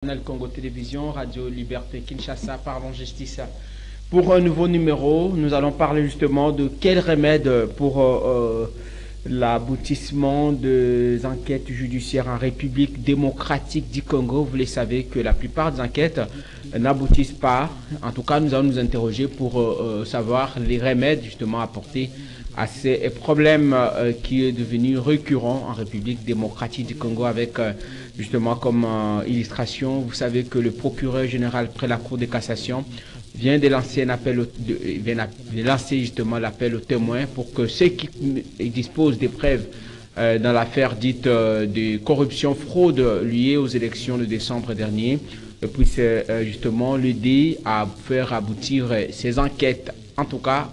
Canal Congo Télévision, Radio Liberté Kinshasa, Parlons Justice. Pour un nouveau numéro, nous allons parler justement de quel remède pour l'aboutissement des enquêtes judiciaires en République démocratique du Congo. Vous le savez que la plupart des enquêtes n'aboutissent pas. En tout cas, nous allons nous interroger pour savoir les remèdes justement apportés à ces problèmes qui est devenu récurrent en République démocratique du Congo avec justement comme illustration, vous savez que le procureur général près la Cour de cassation vient de lancer un appel, justement l'appel aux témoins pour que ceux qui disposent des preuves dans l'affaire dite de corruption, fraude liée aux élections de décembre dernier, puissent justement l'aider à faire aboutir ces enquêtes. En tout cas,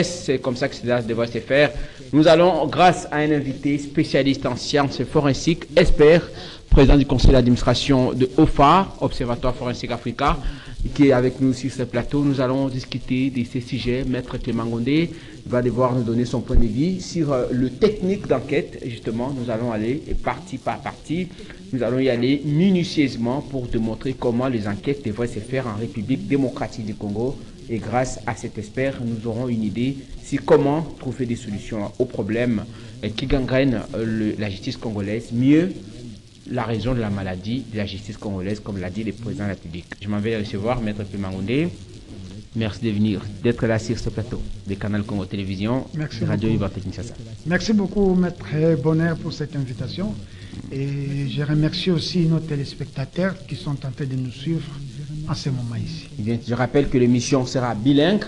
c'est comme ça que cela devrait se faire. Nous allons, grâce à un invité spécialiste en sciences forensiques, expert, président du conseil d'administration de OFA, Observatoire Forensique Africa, qui est avec nous sur ce plateau. Nous allons discuter de ces sujets. Maître Clément Gondé va devoir nous donner son point de vue sur le technique d'enquête. Justement, nous allons aller partie par partie. Nous allons y aller minutieusement pour démontrer comment les enquêtes devraient se faire en République démocratique du Congo. Et grâce à cet expert, nous aurons une idée sur comment trouver des solutions aux problèmes qui gangrènent la justice congolaise, mieux la raison de la maladie de la justice congolaise, comme l'a dit le président de la République. Je m'en vais recevoir Maître Clément Gondé. Merci d'être là sur ce plateau de Canal Congo Télévision, Merci Radio beaucoup. Liberté Kinshasa. Merci beaucoup, Maître Bonheur, pour cette invitation. Et je remercie aussi nos téléspectateurs qui sont en train de nous suivre en ce moment ici. Bien, je rappelle que l'émission sera bilingue.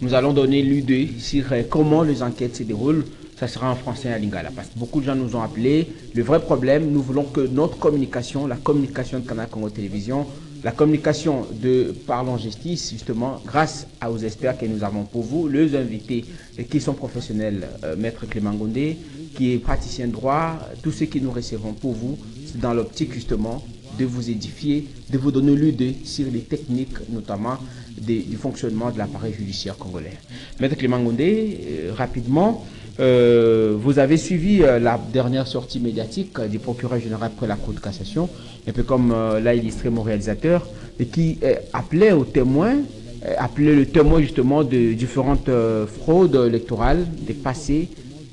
Nous allons donner l'idée sur comment les enquêtes se déroulent. Ça sera en français et en lingala. Parce que beaucoup de gens nous ont appelés. Le vrai problème, nous voulons que notre communication, la communication de Canal Congo Télévision, la communication de Parlons Justice, justement, grâce aux experts que nous avons pour vous, les invités qui sont professionnels, Maître Clément Gondé, qui est praticien de droit, tous ceux que nous recevons pour vous, c'est dans l'optique justement de vous édifier, de vous donner l'idée sur les techniques, notamment du fonctionnement de l'appareil judiciaire congolais. Maître Clément Gondé, rapidement, vous avez suivi la dernière sortie médiatique du procureur général près la Cour de cassation, un peu comme l'a illustré mon réalisateur, et qui appelait aux témoins, appelait le témoin justement de différentes fraudes électorales, des passés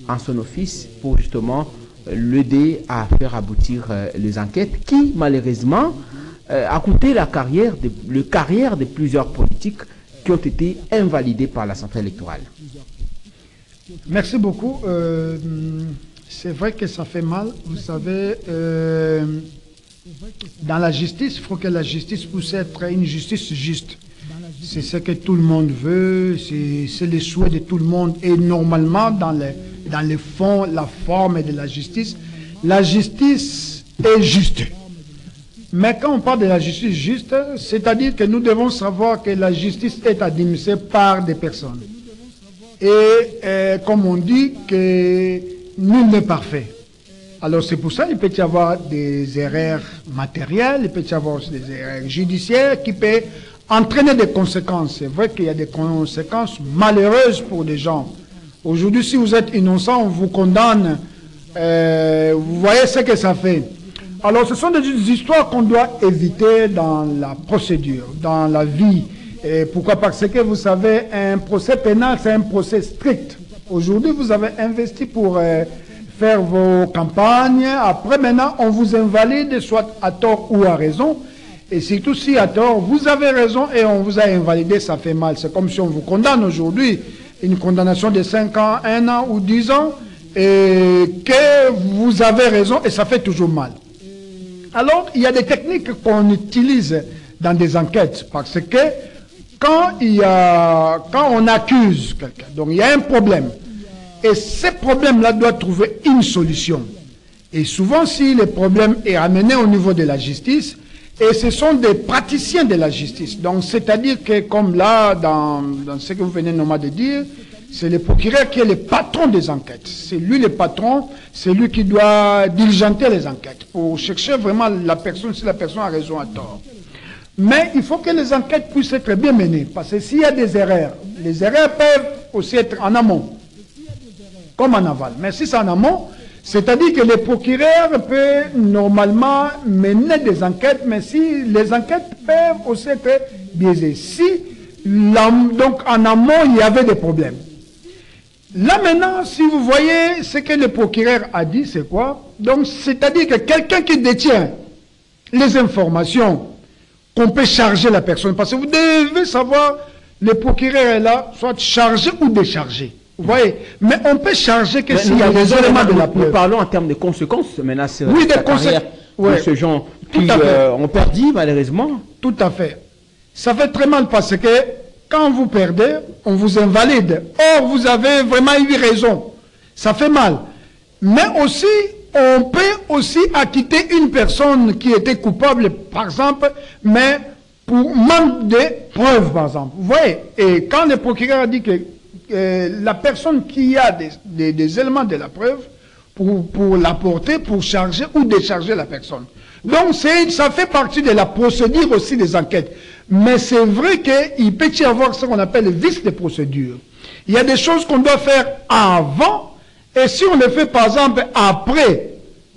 en son office pour justement l'aider à faire aboutir les enquêtes qui, malheureusement, a coûté la carrière de plusieurs politiques qui ont été invalidés par la centrale électorale. Merci beaucoup. C'est vrai que ça fait mal. Vous savez, dans la justice, il faut que la justice puisse être une justice juste. C'est ce que tout le monde veut, c'est le souhait de tout le monde. Et normalement, dans le fond, la forme de la justice est juste. Mais quand on parle de la justice juste, c'est-à-dire que nous devons savoir que la justice est administrée par des personnes. Et comme on dit, que nul n'est parfait. Alors c'est pour ça qu'il peut y avoir des erreurs matérielles, il peut y avoir aussi des erreurs judiciaires qui peuvent entraîner des conséquences. C'est vrai qu'il y a des conséquences malheureuses pour des gens. Aujourd'hui, si vous êtes innocent, on vous condamne. Vous voyez ce que ça fait. Alors ce sont des histoires qu'on doit éviter dans la procédure, dans la vie. Et pourquoi? Parce que vous savez, un procès pénal, c'est un procès strict. Aujourd'hui, vous avez investi pour faire vos campagnes. Après, maintenant, on vous invalide, soit à tort ou à raison. Et surtout, si à tort, vous avez raison et on vous a invalidé, ça fait mal. C'est comme si on vous condamne aujourd'hui, une condamnation de 5 ans, 1 an ou 10 ans, et que vous avez raison et ça fait toujours mal. Alors, il y a des techniques qu'on utilise dans des enquêtes, parce que quand on accuse quelqu'un, donc il y a un problème, et ce problème-là doit trouver une solution. Et souvent, si le problème est amené au niveau de la justice, et ce sont des praticiens de la justice, donc c'est-à-dire que comme là, dans ce que vous venez normalement de dire, c'est le procureur qui est le patron des enquêtes. C'est lui le patron, c'est lui qui doit diligenter les enquêtes pour chercher vraiment la personne, si la personne a raison à tort. Mais il faut que les enquêtes puissent être bien menées, parce que s'il y a des erreurs, les erreurs peuvent aussi être en amont, comme en aval. Mais si c'est en amont, C'est-à-dire que le procureur peut normalement mener des enquêtes, mais si les enquêtes peuvent aussi être biaisées. Si, donc en amont, il y avait des problèmes. Là maintenant, si vous voyez ce que le procureur a dit, c'est quoi? Donc, c'est-à-dire que quelqu'un qui détient les informations qu'on peut charger la personne, parce que vous devez savoir, le procureur est là, soit chargé ou déchargé. Vous voyez? Mais on peut charger que s'il y a des éléments de la preuve. Nous parlons en termes de conséquences, maintenant, c'est oui, des conséquences de ce genre qui ont perdu, malheureusement. Tout à fait. Ça fait très mal parce que quand vous perdez, on vous invalide. Or, vous avez vraiment eu raison. Ça fait mal. Mais aussi, on peut aussi acquitter une personne qui était coupable, par exemple, mais pour manque de preuves, par exemple. Vous voyez? Et quand le procureur a dit que la personne qui a des éléments de la preuve, pour l'apporter, pour charger ou décharger la personne. Donc, ça fait partie de la procédure aussi des enquêtes. Mais c'est vrai qu'il peut y avoir ce qu'on appelle le vice de procédure. Il y a des choses qu'on doit faire avant, et si on le fait par exemple après,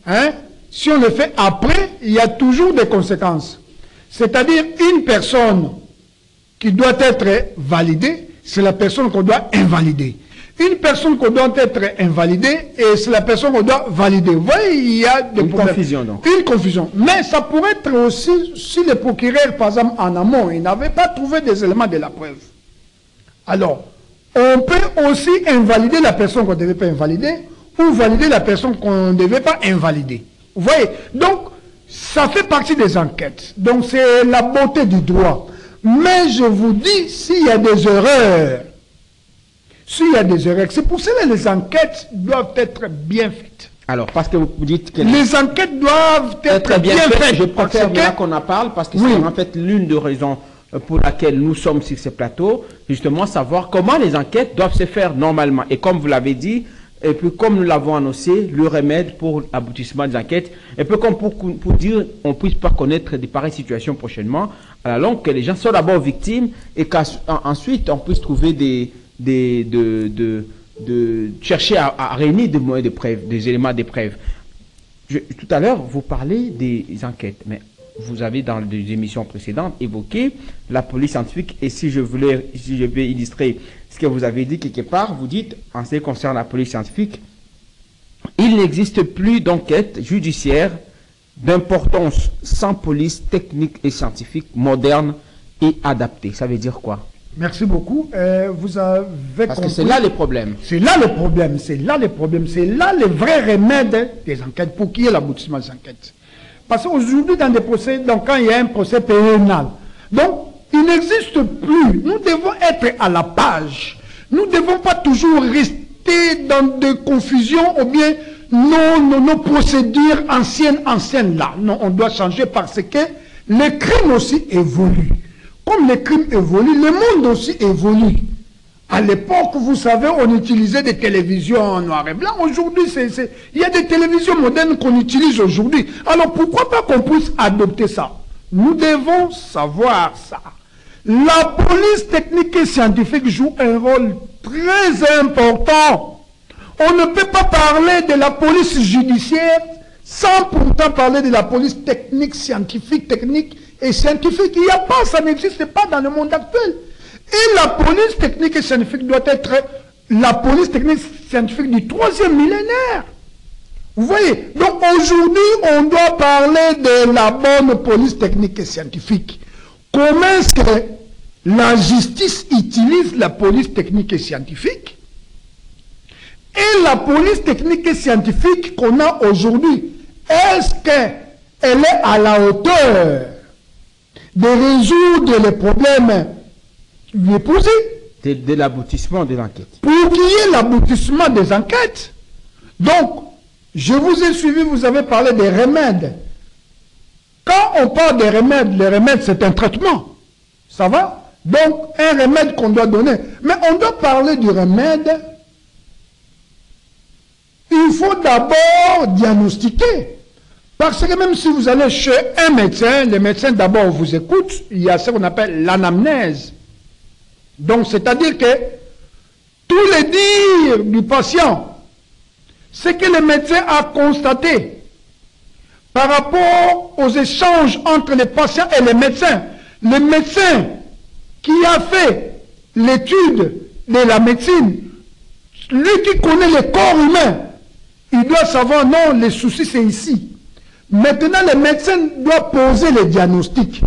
hein, si on le fait après, il y a toujours des conséquences. C'est-à-dire une personne qui doit être validée, c'est la personne qu'on doit invalider. Une personne qu'on doit être invalidée, et c'est la personne qu'on doit valider. Vous voyez, il y a des problèmes. Confusion, donc. Une confusion. Mais ça pourrait être aussi, si le procureur, par exemple, en amont, il n'avait pas trouvé des éléments de la preuve. Alors, on peut aussi invalider la personne qu'on ne devait pas invalider, ou valider la personne qu'on ne devait pas invalider. Vous voyez? Donc, ça fait partie des enquêtes. Donc, c'est la beauté du droit. Mais je vous dis, s'il y a des erreurs, c'est pour cela que les enquêtes doivent être bien faites. Alors, parce que vous dites que les enquêtes doivent être bien faites. Je préfère bien qu'on en parle, parce que c'est en fait l'une des raisons pour laquelle nous sommes sur ce plateau, justement savoir comment les enquêtes doivent se faire normalement. Et comme vous l'avez dit, et puis comme nous l'avons annoncé, le remède pour l'aboutissement des enquêtes, et puis comme pour dire on ne puisse pas connaître de pareilles situations prochainement, à la longue, que les gens soient d'abord victimes et qu'ensuite on puisse trouver chercher à réunir des moyens de preuve, des éléments de preuve. Tout à l'heure, vous parlez des enquêtes, mais vous avez dans des émissions précédentes évoqué la police scientifique, et si je vais illustrer ce que vous avez dit quelque part, vous dites, en ce qui concerne la police scientifique, il n'existe plus d'enquête judiciaire d'importance sans police technique et scientifique moderne et adaptée. Ça veut dire quoi? Merci beaucoup. Vous avez compris. Parce que c'est là le problème. C'est là le problème. C'est là le problème. C'est là le vrai remède des enquêtes pour qu'il y ait l'aboutissement des enquêtes. Parce qu'aujourd'hui, dans des procès, donc quand il y a un procès pénal, donc il n'existe plus. Nous devons être à la page. Nous ne devons pas toujours rester dans des confusions ou bien nos procédures anciennes là. Non, on doit changer parce que les crimes aussi évoluent. Comme les crimes évoluent, le monde aussi évolue. À l'époque, vous savez, on utilisait des télévisions en noir et blanc. Aujourd'hui, il y a des télévisions modernes qu'on utilise aujourd'hui. Alors, pourquoi pas qu'on puisse adopter ça? Nous devons savoir ça. La police technique et scientifique joue un rôle très important. On ne peut pas parler de la police judiciaire sans pourtant parler de la police technique, scientifique, technique et scientifique. Il n'y a pas, ça n'existe pas dans le monde actuel. Et la police technique et scientifique doit être la police technique et scientifique du 3e millénaire. Vous voyez? Donc aujourd'hui, on doit parler de la bonne police technique et scientifique. Comment est-ce que la justice utilise la police technique et scientifique? Et la police technique et scientifique qu'on a aujourd'hui, est-ce qu'elle est à la hauteur de résoudre les problèmes lui est posé? De l'aboutissement des enquêtes. Pour qu'il y ait l'aboutissement des enquêtes. Donc, je vous ai suivi, vous avez parlé des remèdes. Quand on parle des remèdes, les remèdes c'est un traitement. Ça va? Donc, un remède qu'on doit donner. Mais on doit parler du remède. Il faut d'abord diagnostiquer. Parce que même si vous allez chez un médecin, le médecin d'abord vous écoute, il y a ce qu'on appelle l'anamnèse. Donc, c'est-à-dire que tous les dires du patient, ce que le médecin a constaté par rapport aux échanges entre les patients et les médecins. Le médecin qui a fait l'étude de la médecine, lui qui connaît le corps humain, il doit savoir, non, le souci c'est ici. Maintenant, le médecin doit poser le diagnostic.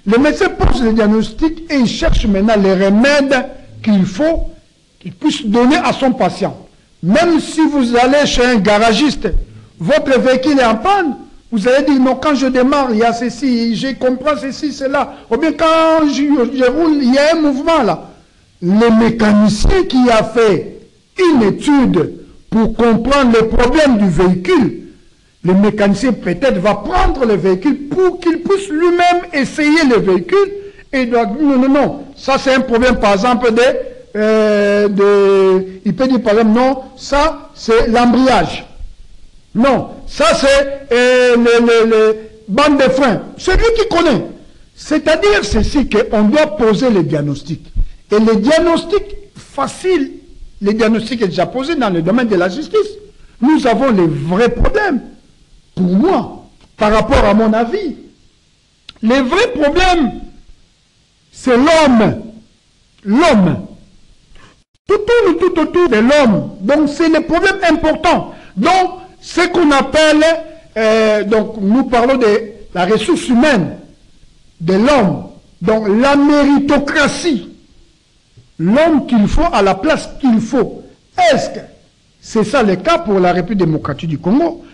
Le médecin pose le diagnostic et il cherche maintenant les remèdes qu'il faut qu'il puisse donner à son patient. Même si vous allez chez un garagiste, votre véhicule est en panne, vous allez dire, non, quand je démarre, il y a ceci, je comprends ceci, cela. Ou bien quand je roule, il y a un mouvement là. Le mécanicien qui a fait une étude pour comprendre les problèmes du véhicule, le mécanicien peut-être va prendre le véhicule pour qu'il puisse lui-même essayer le véhicule et il doit dire, non, non, non, ça c'est un problème par exemple il peut dire par exemple, non, ça c'est l'embrayage. Non, ça c'est le bande de frein. C'est lui qui connaît. C'est-à-dire ceci qu'on doit poser le diagnostic. Et le diagnostic facile, le diagnostic est déjà posé dans le domaine de la justice. Nous avons les vrais problèmes. Pour moi, par rapport à mon avis, les vrais problèmes, c'est l'homme. L'homme. Tout autour de l'homme. Donc, c'est le problème important. Donc, ce qu'on appelle, donc, nous parlons de la ressource humaine, de l'homme. Donc, la méritocratie. L'homme qu'il faut à la place qu'il faut. Est-ce que c'est ça le cas pour la République démocratique du Congo?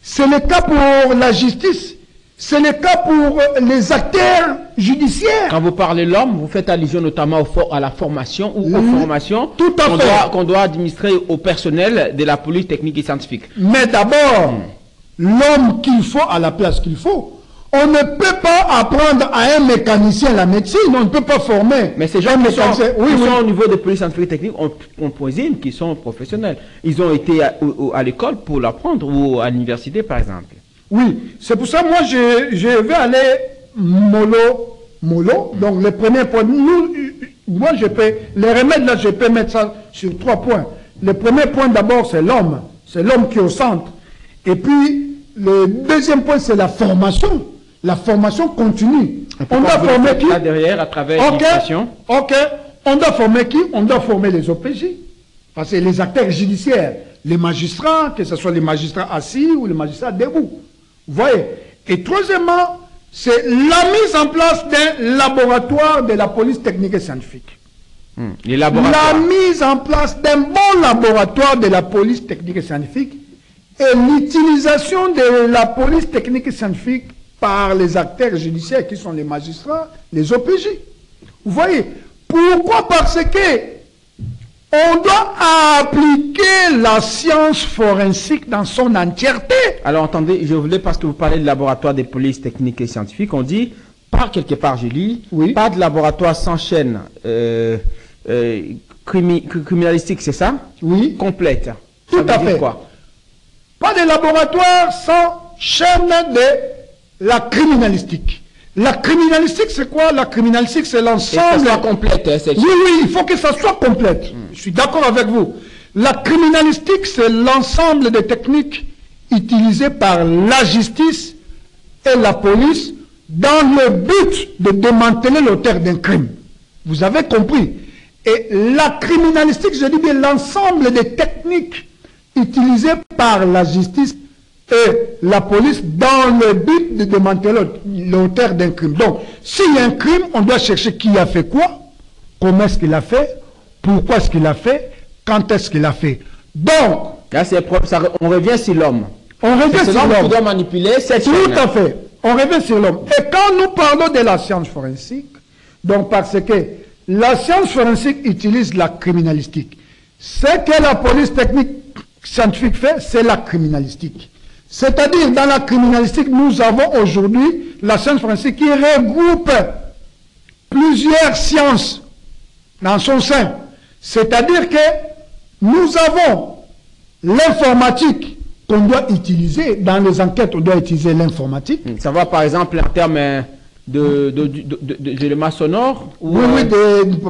C'est le cas pour la justice, c'est le cas pour les acteurs judiciaires. Quand vous parlez de l'homme, vous faites allusion notamment à la formation ou aux formations qu'on doit administrer au personnel de la police technique et scientifique. Mais d'abord, l'homme qu'il faut à la place qu'il faut. On ne peut pas apprendre à un mécanicien la médecine, on ne peut pas former. Mais ces gens qui sont au niveau de police scientifique et technique, on présume qu'ils sont professionnels. Ils ont été à l'école pour l'apprendre ou à l'université par exemple. Oui, c'est pour ça moi je vais aller mollo. Donc le premier point, moi je peux, les remèdes là je peux mettre ça sur 3 points. Le premier point d'abord c'est l'homme qui est au centre. Et puis le deuxième point c'est la formation. La formation continue. On doit former qui? Là derrière, à travers l'éducation. Ok. On doit former qui? On doit former les OPJ. Parce que les acteurs judiciaires, les magistrats, que ce soit les magistrats assis ou les magistrats debout. Vous voyez? Et troisièmement, c'est la mise en place d'un laboratoire de la police technique et scientifique. La mise en place d'un bon laboratoire de la police technique et scientifique et l'utilisation de la police technique et scientifique par les acteurs judiciaires qui sont les magistrats, les OPJ. Vous voyez? Pourquoi? Parce que on doit appliquer la science forensique dans son entièreté. Alors attendez, je voulais, parce que vous parlez de laboratoire des polices techniques et scientifiques, on dit, par quelque part je lis, oui, pas de laboratoire sans chaîne criminalistique, c'est ça? Oui. Complète. Tout à fait. Quoi? Pas de laboratoire sans chaîne de la criminalistique. La criminalistique, c'est quoi? La criminalistique, c'est l'ensemble. Que ça soit complète. Oui, il faut que ça soit complète. Je suis d'accord avec vous. La criminalistique, c'est l'ensemble des techniques utilisées par la justice et la police dans le but de démanteler l'auteur d'un crime. Vous avez compris. Et la criminalistique, je dis bien l'ensemble des techniques utilisées par la justice et la police dans le but de démanteler l'auteur d'un crime. Donc, s'il y a un crime, on doit chercher qui a fait quoi, comment est-ce qu'il a fait, pourquoi est-ce qu'il a fait, quand est-ce qu'il a fait. Donc, là, on revient sur l'homme. On revient sur l'homme. Qui doit manipuler cette chaîne. Tout à fait. On revient sur l'homme. Et quand nous parlons de la science forensique, donc parce que la science forensique utilise la criminalistique. Ce que la police technique scientifique fait, c'est la criminalistique. C'est-à-dire, dans la criminalistique, nous avons aujourd'hui la science forensique qui regroupe plusieurs sciences dans son sein. C'est-à-dire que nous avons l'informatique qu'on doit utiliser. Dans les enquêtes, on doit utiliser l'informatique. Ça va, par exemple, en termes d'éléments sonores ou Oui,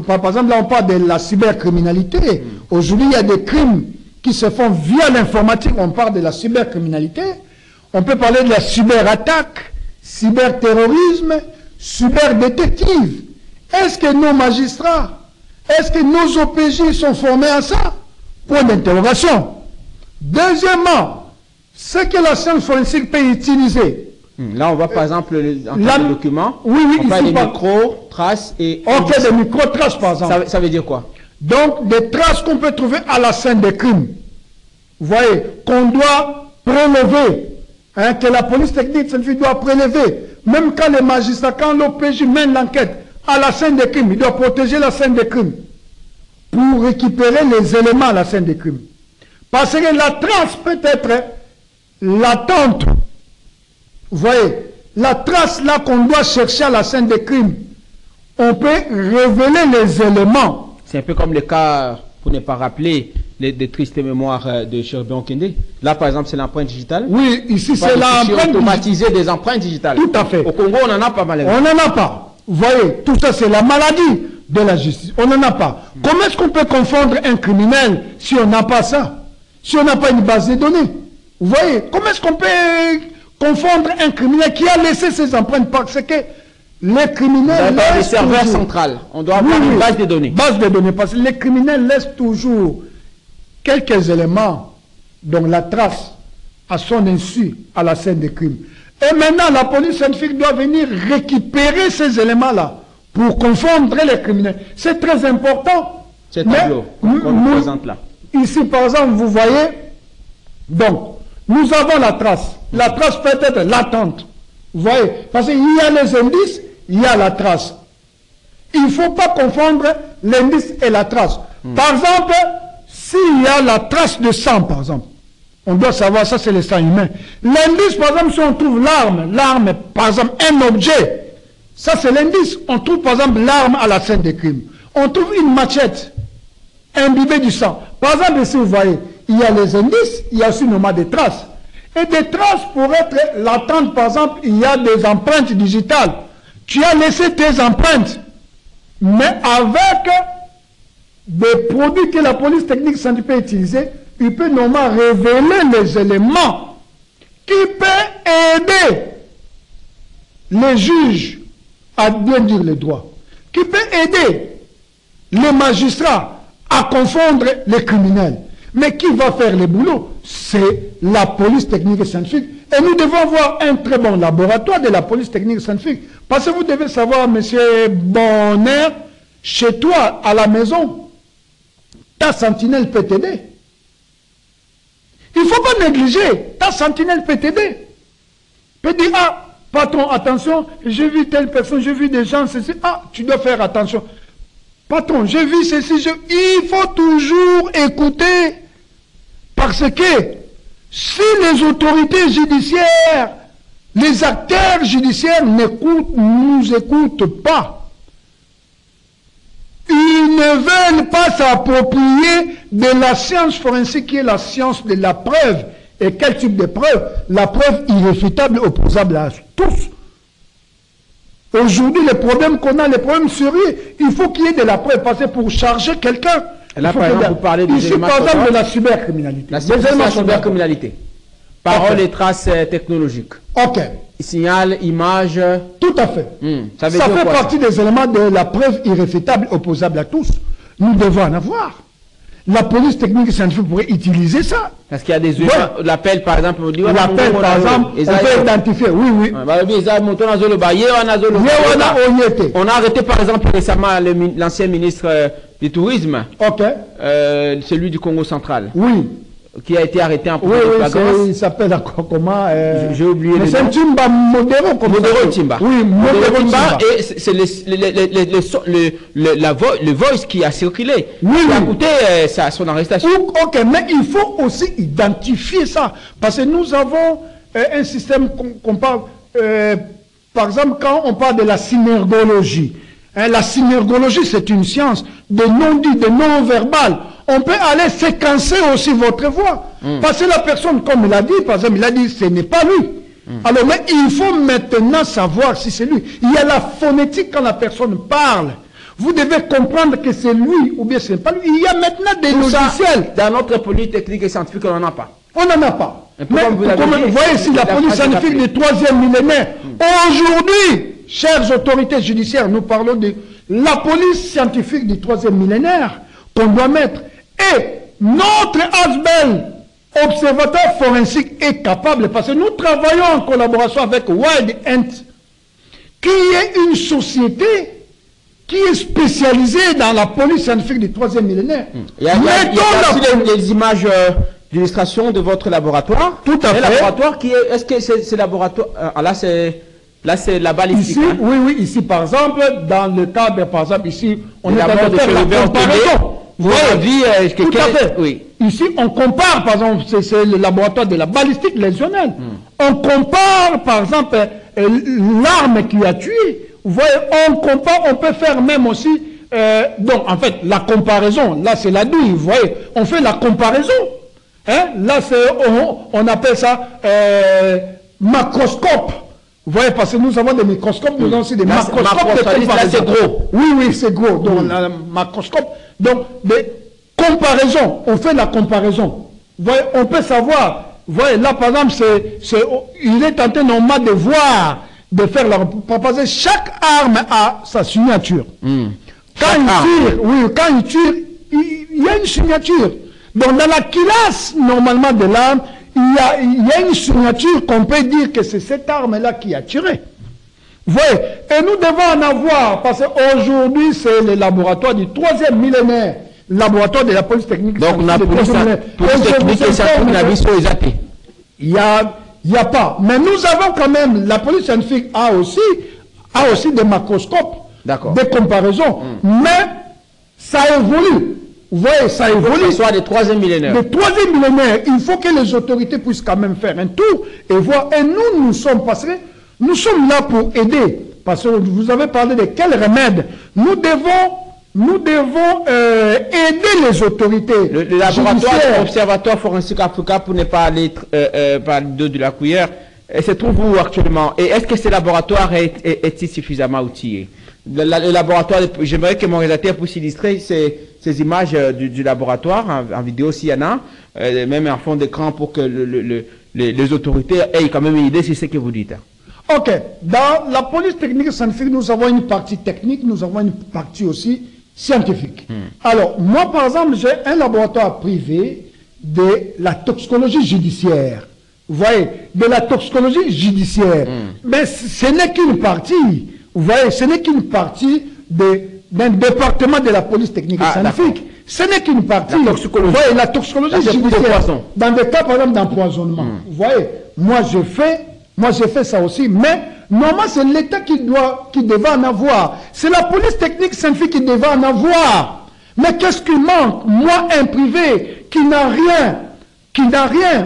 par exemple, là, on parle de la cybercriminalité. Aujourd'hui, il y a des crimes qui se font via l'informatique. On parle de la cybercriminalité. On peut parler de la cyberattaque, cyberterrorisme, cyberdétective. Est-ce que nos magistrats, est-ce que nos OPJ sont formés à ça? Point d'interrogation. Deuxièmement, ce que la science forensique peut utiliser. Là, on voit par exemple le document. Oui, on parle des micro-traces et... Ok, des micro-traces par exemple. Ça veut dire quoi? Donc, des traces qu'on peut trouver à la scène des crimes. Vous voyez, qu'on doit prélever, hein, que la police technique doit prélever. Même quand les magistrats, quand l'OPJ mène l'enquête à la scène des crimes, il doit protéger la scène des crimes pour récupérer les éléments à la scène des crimes. Parce que la trace peut être latente. Vous voyez, la trace là qu'on doit chercher à la scène des crimes, on peut révéler les éléments. C'est un peu comme le cas, pour ne pas rappeler, des tristes mémoires de Cherubin Kende. Là, par exemple, c'est l'empreinte digitale. Oui, ici, c'est l'empreinte automatisée des empreintes digitales. Tout à fait. Au Congo, on n'en a pas malheureusement. On n'en a pas. Vous voyez, tout ça, c'est la maladie de la justice. On n'en a pas. Comment est-ce qu'on peut confondre un criminel si on n'a pas ça? Si on n'a pas une base de données? Vous voyez, comment est-ce qu'on peut confondre un criminel qui a laissé ses empreintes? Parce que les criminels laissent le serveur central. On doit avoir une base de données. Base de données, parce que les criminels laissent toujours quelques éléments, dont la trace à son insu à la scène des crimes. Et maintenant, la police scientifique doit venir récupérer ces éléments-là pour confondre les criminels. C'est très important. C'est tableau qu'on présente là. Ici, par exemple, vous voyez, donc, nous avons la trace. La trace peut être latente. Vous voyez, parce qu'il y a les indices, il y a la trace. Il ne faut pas confondre l'indice et la trace. Par exemple, s'il y a la trace de sang, par exemple, on doit savoir, ça c'est le sang humain. L'indice, par exemple, si on trouve l'arme, par exemple, un objet, ça c'est l'indice. On trouve, par exemple, l'arme à la scène des crimes. On trouve une machette imbibée du sang. Par exemple, ici, vous voyez, il y a les indices, il y a aussi normalement des traces. Et des traces pour être latentes, par exemple, il y a des empreintes digitales. Tu as laissé tes empreintes, mais avec des produits que la police technique scientifique peut utiliser, il peut normalement révéler les éléments qui peuvent aider les juges à bien dire le droit, qui peut aider les magistrats à confondre les criminels. Mais qui va faire le boulot? C'est la police technique et scientifique. Et nous devons avoir un très bon laboratoire de la police technique et scientifique. Parce que vous devez savoir, monsieur Bonner, chez toi, à la maison, ta sentinelle peut t'aider. Il ne faut pas négliger. Ta sentinelle peut t'aider. Peut dire, ah, patron, attention, j'ai vu telle personne, j'ai vu des gens, ceci. Ah, tu dois faire attention. Patron, j'ai vu ceci. Il faut toujours écouter. Parce que si les autorités judiciaires, les acteurs judiciaires nous écoutent pas, ils ne veulent pas s'approprier de la science forensique qui est la science de la preuve. Et quel type de preuve? La preuve irréfutable, opposable à tous. Aujourd'hui, les problèmes qu'on a, les problèmes sérieux, il faut qu'il y ait de la preuve. Parce que pour charger quelqu'un, là, par exemple, vous parlez des éléments par exemple de la cybercriminalité. La cybercriminalité. Parole et traces technologiques. Ok. Signal, image. Tout à fait. Ça fait partie des éléments de la preuve irréfutable, opposable à tous. Nous devons en avoir. La police technique et scientifique pourrait utiliser ça. Parce qu'il y a des l'appel, par exemple, l'appel, par exemple, on peut identifier. Oui, oui. On a arrêté, par exemple, récemment l'ancien ministre du Tourisme. Ok. Celui du Congo central. Oui. Qui a été arrêté en flagrance. Il s'appelle encore comment j'ai oublié le nom. C'est un Timba Modero. Modero Timba. Oui, Modero Timba. Et c'est le voice qui a circulé. Oui, qui a coûté son arrestation. Ok, mais il faut aussi identifier ça. Parce que nous avons un système qu'on parle, par exemple, quand on parle de la synergologie. La synergologie, c'est une science de non-dit, de non-verbal. On peut aller séquencer aussi votre voix. Parce que la personne, comme il a dit, par exemple, il a dit, ce n'est pas lui. Alors, mais il faut maintenant savoir si c'est lui. Il y a la phonétique quand la personne parle. vous devez comprendre que c'est lui ou bien c'est pas lui. Il y a maintenant des Tout logiciels. Ça, dans notre police technique et scientifique, on n'en a pas. On n'en a pas. Mais comme vous l'avez dit, vous voyez ici la police scientifique du 3e millénaire. Aujourd'hui, chères autorités judiciaires, nous parlons de la police scientifique du 3e millénaire qu'on doit mettre. Et notre ASBEL, observateur forensique, est capable, parce que nous travaillons en collaboration avec Wild Ant, qui est une société qui est spécialisée dans la police scientifique du 3e millénaire. Il y a aussi les images d'illustration de votre laboratoire. Tout à fait. Laboratoire qui est, est-ce que c'est laboratoire, là c'est la balistique. Ici, hein? oui, ici par exemple, dans le cadre, par exemple, ici, on est en train de faire la comparaison. Vous voyez, tout à fait. Oui. Ici, on compare, par exemple, c'est le laboratoire de la balistique lésionnelle. On compare, par exemple, l'arme qui a tué. Vous voyez, on compare, on peut faire même aussi, donc en fait, la comparaison, là c'est la douille, vous voyez, on fait la comparaison. Hein? Là, on appelle ça macroscope. Vous voyez, parce que nous avons des microscopes, nous avons aussi des macroscopes de comparaison. Là, c'est gros. Oui, c'est gros. Donc, on a un macroscope. Donc, des comparaisons. On fait la comparaison. Vous voyez, on peut savoir. Vous voyez, là, par exemple, il est en train normalement de voir, de faire la... Parce que chaque arme a sa signature. Quand il tire, il y a une signature. Donc, dans la culasse, normalement, de l'arme, il y a une signature qu'on peut dire que c'est cette arme-là qui a tiré. Vous voyez, et nous devons en avoir, parce qu'aujourd'hui, c'est le laboratoire du 3e millénaire, laboratoire de la police technique. Donc, la police technique et scientifique n'a vu sur les AP. Il n'y a pas. Mais nous avons quand même, la police scientifique a aussi des macroscopes, des comparaisons. Mais ça évolue. Vous voyez, ça évolue. Que ce soit des 3e millénaires. Le 3e millénaire, il faut que les autorités puissent quand même faire un tour et voir. Et nous sommes passés, nous sommes là pour aider. Parce que vous avez parlé de quels remèdes. Nous devons aider les autorités. Le laboratoire Observatoire forensique africain, pour ne pas aller par le dos de la cuillère, se trouve où actuellement? Et est-ce que ce laboratoire est suffisamment outillé? Le laboratoire, j'aimerais que mon réalisateur puisse illustrer ces images du laboratoire en vidéo s'il y en a, même en fond d'écran pour que les autorités aient quand même une idée sur ce que vous dites. Ok. Dans la police technique et scientifique, nous avons une partie technique, nous avons une partie aussi scientifique. Alors, moi par exemple, j'ai un laboratoire privé de la toxicologie judiciaire. Vous voyez, de la toxicologie judiciaire. Mais ce n'est qu'une partie. Vous voyez, ce n'est qu'une partie d'un département de la police technique et scientifique. Ce n'est qu'une partie. La toxicologie. Vous voyez, la toxicologie judiciaire. Dans des cas, par exemple, d'empoisonnement. Vous voyez, moi j'ai fait ça aussi, mais normalement c'est l'État qui devait en avoir. C'est la police technique scientifique qui devait en avoir. Mais qu'est-ce qui manque? Moi, un privé qui n'a rien,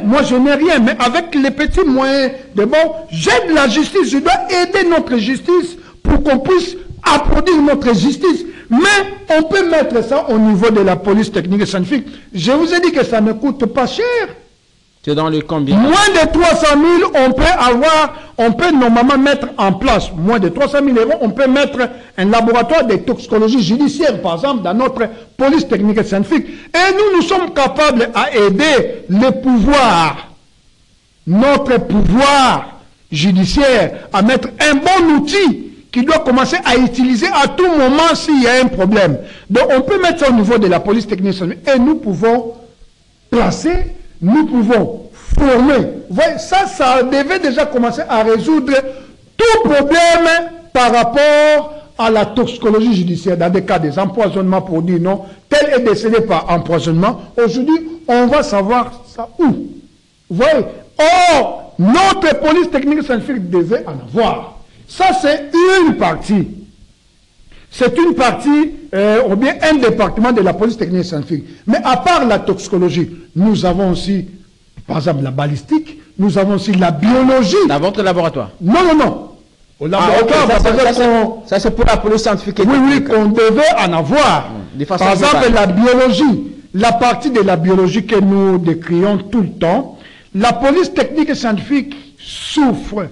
moi je n'ai rien, mais avec les petits moyens de bon, j'aide la justice, je dois aider notre justice pour qu'on puisse applaudir notre justice. Mais on peut mettre ça au niveau de la police technique et scientifique. Je vous ai dit que ça ne coûte pas cher. C'est dans le combien? Moins de 300 000, on peut normalement mettre en place, moins de 300 000 euros, on peut mettre un laboratoire de toxicologie judiciaire, par exemple, dans notre police technique et scientifique. Et nous sommes capables à aider le pouvoir, notre pouvoir judiciaire, à mettre un bon outil qui doit commencer à utiliser à tout moment s'il y a un problème. Donc on peut mettre ça au niveau de la police technique et scientifique. Et nous pouvons placer, nous pouvons former. Vous voyez, ça devait déjà commencer à résoudre tout problème par rapport à la toxicologie judiciaire. Dans des cas des empoisonnements pour dire non, tel est décédé par empoisonnement. Aujourd'hui, on va savoir ça où. Vous voyez. Or, notre police technique et scientifique devait en avoir. Ça, c'est une partie. C'est une partie, ou bien un département de la police technique et scientifique. Mais à part la toxicologie, nous avons aussi, par exemple, la balistique, nous avons aussi la biologie. Dans votre laboratoire? Non. Au laboratoire, ça c'est pour la police scientifique. Oui, qu'on devait en avoir. Par exemple, la biologie, la partie de la biologie que nous décrions tout le temps, la police technique et scientifique souffre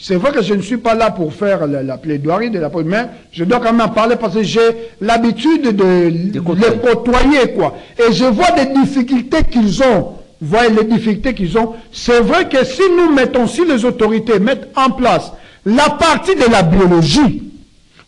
C'est vrai que je ne suis pas là pour faire la plaidoirie de la police, mais je dois quand même en parler parce que j'ai l'habitude de les côtoyer, quoi. Et je vois des difficultés qu'ils ont. Vous voyez les difficultés qu'ils ont. C'est vrai que si nous mettons, si les autorités mettent en place la partie de la biologie,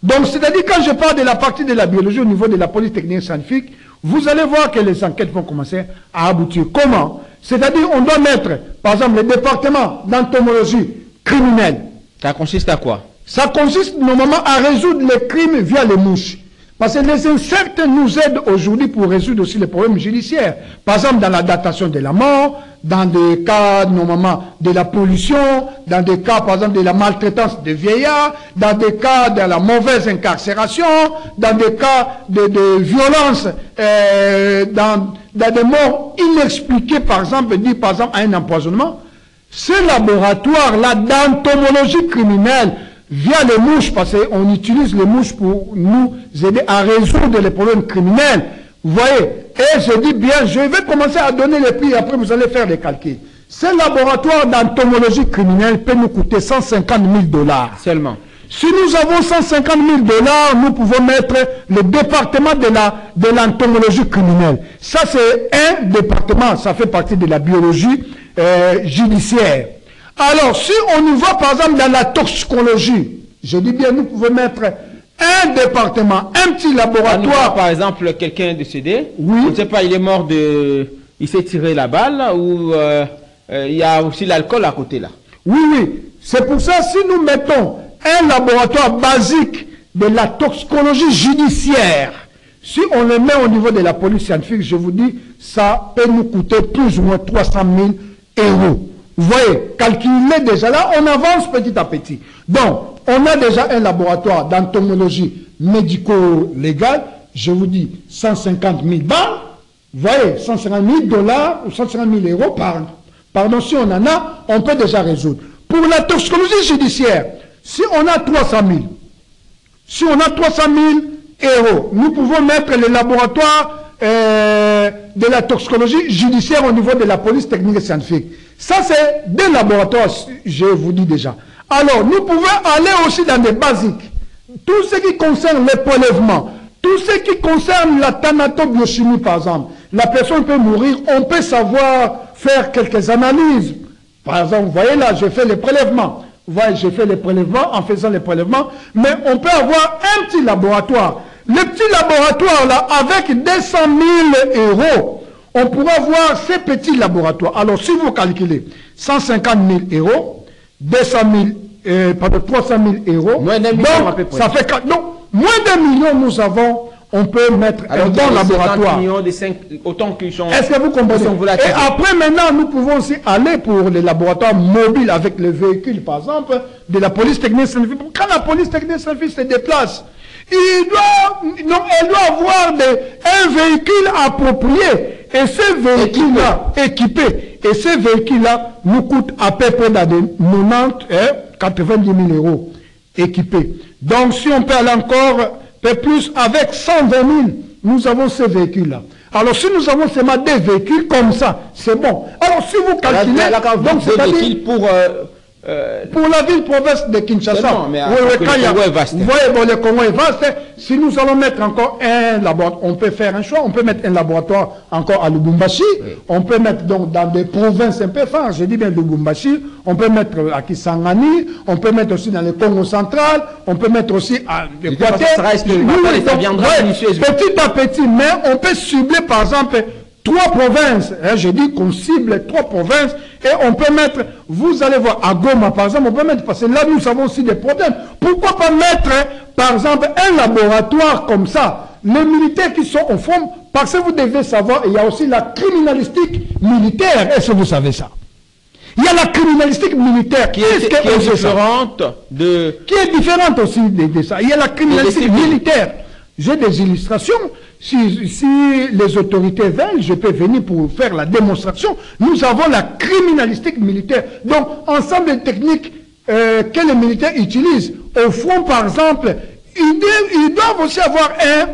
donc c'est-à-dire quand je parle de la partie de la biologie au niveau de la police technique scientifique, vous allez voir que les enquêtes vont commencer à aboutir. Comment? C'est-à-dire on doit mettre, par exemple, le département d'entomologie criminelle. Ça consiste à quoi? Ça consiste normalement à résoudre les crimes via les mouches. Parce que les insectes nous aident aujourd'hui pour résoudre aussi les problèmes judiciaires. Par exemple, dans la datation de la mort, dans des cas, normalement, de la pollution, dans des cas, par exemple, de la maltraitance des vieillards, dans des cas de la mauvaise incarcération, dans des cas de violence, dans des morts inexpliquées, par exemple, dit par exemple à un empoisonnement. Ce laboratoire-là d'entomologie criminelle, via les mouches, parce qu'on utilise les mouches pour nous aider à résoudre les problèmes criminels. Vous voyez? Et je dis bien, je vais commencer à donner les prix, après vous allez faire les calculs. Ce laboratoire d'entomologie criminelle peut nous coûter 150 000 $. Seulement. Si nous avons 150 000 $, nous pouvons mettre le département de l'entomologie criminelle. Ça, c'est un département, ça fait partie de la biologie judiciaire. Alors, si on y va, par exemple, dans la toxicologie, je dis bien, nous pouvons mettre un département, un petit laboratoire. Par exemple, quelqu'un est décédé, oui. Je ne sais pas, il est mort il s'est tiré la balle, ou il y a aussi l'alcool à côté là. Oui, oui. C'est pour ça, si nous mettons un laboratoire basique de la toxicologie judiciaire, si on le met au niveau de la police scientifique, je vous dis, ça peut nous coûter plus ou moins 300 000 €. Vous voyez, calculez déjà là, on avance petit à petit. Donc, on a déjà un laboratoire d'entomologie médico-légale, je vous dis 150 000 balles, vous voyez, 150 000 $ ou 150 000 €, pardon, si on en a, on peut déjà résoudre. Pour la toxicologie judiciaire, si on a 300 000, €, nous pouvons mettre le laboratoire de la toxicologie judiciaire au niveau de la police technique et scientifique. Ça, c'est des laboratoires, je vous dis déjà. Alors, nous pouvons aller aussi dans des basiques. Tout ce qui concerne les prélèvements, tout ce qui concerne la thanatobiochimie, par exemple. La personne peut mourir, on peut savoir faire quelques analyses. Par exemple, vous voyez là, j'ai fait les prélèvements. Vous voyez, j'ai fait les prélèvements, en faisant les prélèvements, mais on peut avoir un petit laboratoire. Le petit laboratoire là, avec 200 000 €, on pourra voir ces petits laboratoires. Alors, si vous calculez 150 000 €, 200 000, 300 000 €, moins d'un million à peu près. Ça fait 4, donc, moins d'un million, nous avons, on peut mettre un bon laboratoire. Millions, autant qu'ils sont. Est-ce que vous comprenez? Et après, maintenant, nous pouvons aussi aller pour les laboratoires mobiles avec les véhicules, par exemple, de la police technique scientifique. Quand la police technique scientifique se déplace, elle doit avoir un véhicule approprié. Et ces véhicules-là, équipés, et ces véhicules-là nous coûtent à peu près dans des 90 90 000 € équipés. Donc, si on peut aller encore peu plus, avec 120 000, nous avons ces véhicules-là. Alors, si nous avons seulement des véhicules comme ça, c'est bon. Alors, si vous calculez, donc c'est-à-dire pour la ville-province de Kinshasa, vous voyez, bon, le Congo est vaste. Si nous allons mettre encore un laboratoire, on peut faire un choix, on peut mettre un laboratoire encore à Lubumbashi, oui. On peut mettre donc dans des provinces un peu phares, je dis bien Lubumbashi, on peut mettre à Kisangani, on peut mettre aussi dans le Congo central, on peut mettre aussi à l'Équateur. Petit à petit, mais on peut cibler par exemple 3 provinces, je dis qu'on cible 3 provinces, et on peut mettre, vous allez voir, à Goma par exemple, on peut mettre, parce que là nous avons aussi des problèmes. Pourquoi pas mettre, par exemple, un laboratoire comme ça? Les militaires qui sont au fond, parce que vous devez savoir, il y a aussi la criminalistique militaire, est-ce que vous savez ça? Il y a la criminalistique militaire qui est différente de... Qui est différente aussi de ça. Il y a la criminalistique militaire. J'ai des illustrations. Si les autorités veulent, je peux venir pour faire la démonstration. Nous avons la criminalistique militaire. Donc, ensemble de techniques que les militaires utilisent. Au front, par exemple, ils doivent aussi avoir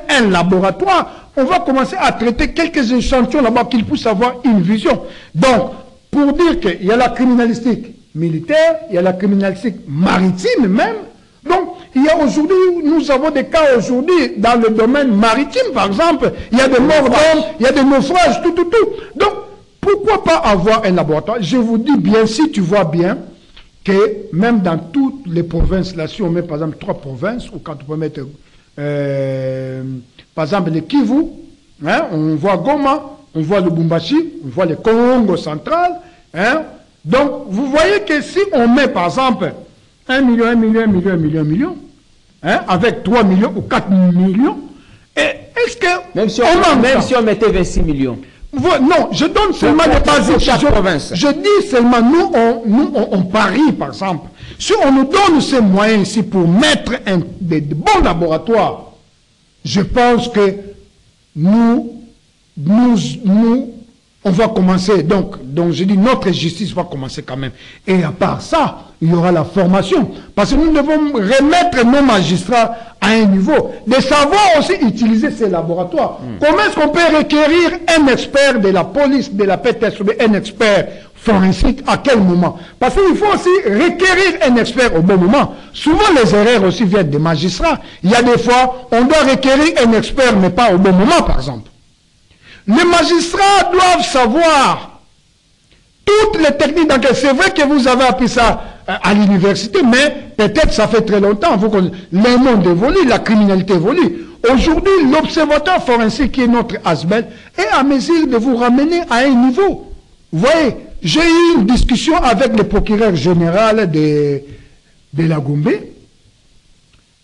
un laboratoire. On va commencer à traiter quelques échantillons là-bas qu'ils puissent avoir une vision. Donc, pour dire qu'il y a la criminalistique militaire, il y a la criminalité maritime même. Donc, il y a aujourd'hui, nous avons des cas aujourd'hui dans le domaine maritime, par exemple, il y a des morts d'hommes, il y a des naufrages, tout. Donc, pourquoi pas avoir un laboratoire? Je vous dis bien, si tu vois bien, que même dans toutes les provinces, là, si on met par exemple 3 provinces, ou quand on peut mettre, par exemple, le Kivu, hein, on voit Goma, on voit le Lubumbashi, on voit le Congo central, hein. Donc, vous voyez que si on met par exemple 1 million, hein, avec 3 millions ou 4 millions, est-ce que... Même si on mettait 26 millions. Non, je donne seulement des bases. Je dis seulement, nous on parie, par exemple. Si on nous donne ces moyens ici pour mettre des bons laboratoires, je pense que nous on va commencer. Donc je dis, notre justice va commencer quand même. Et à part ça, il y aura la formation. Parce que nous devons remettre nos magistrats à un niveau. De savoir aussi utiliser ces laboratoires. Comment est-ce qu'on peut requérir un expert de la police, de la PTS, un expert forensique, à quel moment? Parce qu'il faut aussi requérir un expert au bon moment. Souvent, les erreurs aussi viennent des magistrats. Il y a des fois, on doit requérir un expert, mais pas au bon moment, par exemple. Les magistrats doivent savoir toutes les techniques d'enquête. C'est vrai que vous avez appris ça à l'université, mais peut-être ça fait très longtemps. Le monde évolue, la criminalité évolue. Aujourd'hui, l'observateur forensique, qui est notre ASBEL, est à mesure de vous ramener à un niveau. Vous voyez, j'ai eu une discussion avec le procureur général de la Gombe.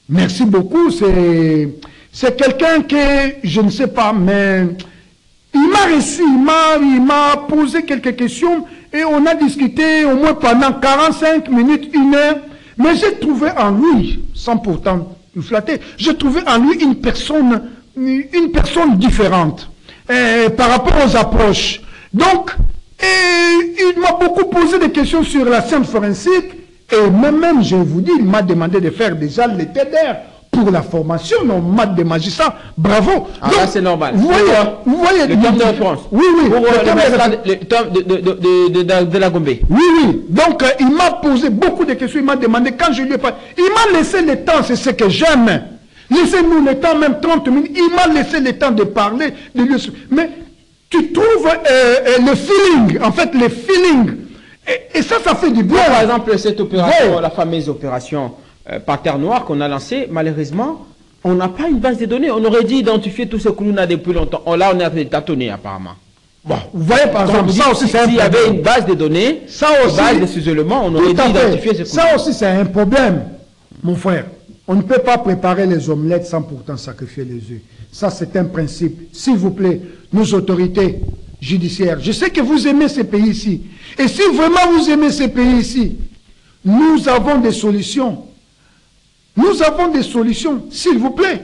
Merci beaucoup. C'est quelqu'un que, je ne sais pas, mais... il m'a reçu, il m'a posé quelques questions et on a discuté au moins pendant 45 minutes, 1 heure. Mais j'ai trouvé en lui, sans pourtant le flatter, j'ai trouvé en lui une personne différente par rapport aux approches. Donc, il m'a beaucoup posé des questions sur la science forensique et même, je vous dis, il m'a demandé de faire déjà le TDR. Pour la formation, non, maths des magistrats, bravo. Ah, là, c'est normal. Vous voyez le terme de référence. Oui. Pour le terme de la Gombe. Oui. Donc, il m'a posé beaucoup de questions. Il m'a demandé, quand je lui ai parlé, il m'a laissé le temps, c'est ce que j'aime. Laissez-nous le temps, même 30 minutes. Il m'a laissé le temps de parler. Mais tu trouves le feeling, en fait, le feeling. Et ça fait du bien. Par exemple, cette opération, la fameuse opération Panthère Noire qu'on a lancée, malheureusement, on n'a pas une base de données. On aurait dit identifier tout ce que l'on a depuis longtemps. Là, on est en train de tâtonner, apparemment. Bon, vous voyez, par exemple, ça aussi, c'est un problème. S'il y avait une base de données, une base de ces éléments, on aurait dit identifier ce que ça aussi, c'est un problème, mon frère. On ne peut pas préparer les omelettes sans pourtant sacrifier les œufs. Ça, c'est un principe. S'il vous plaît, nos autorités judiciaires, je sais que vous aimez ces pays ici. Et si vraiment vous aimez ces pays ici, nous avons des solutions. Nous avons des solutions, s'il vous plaît.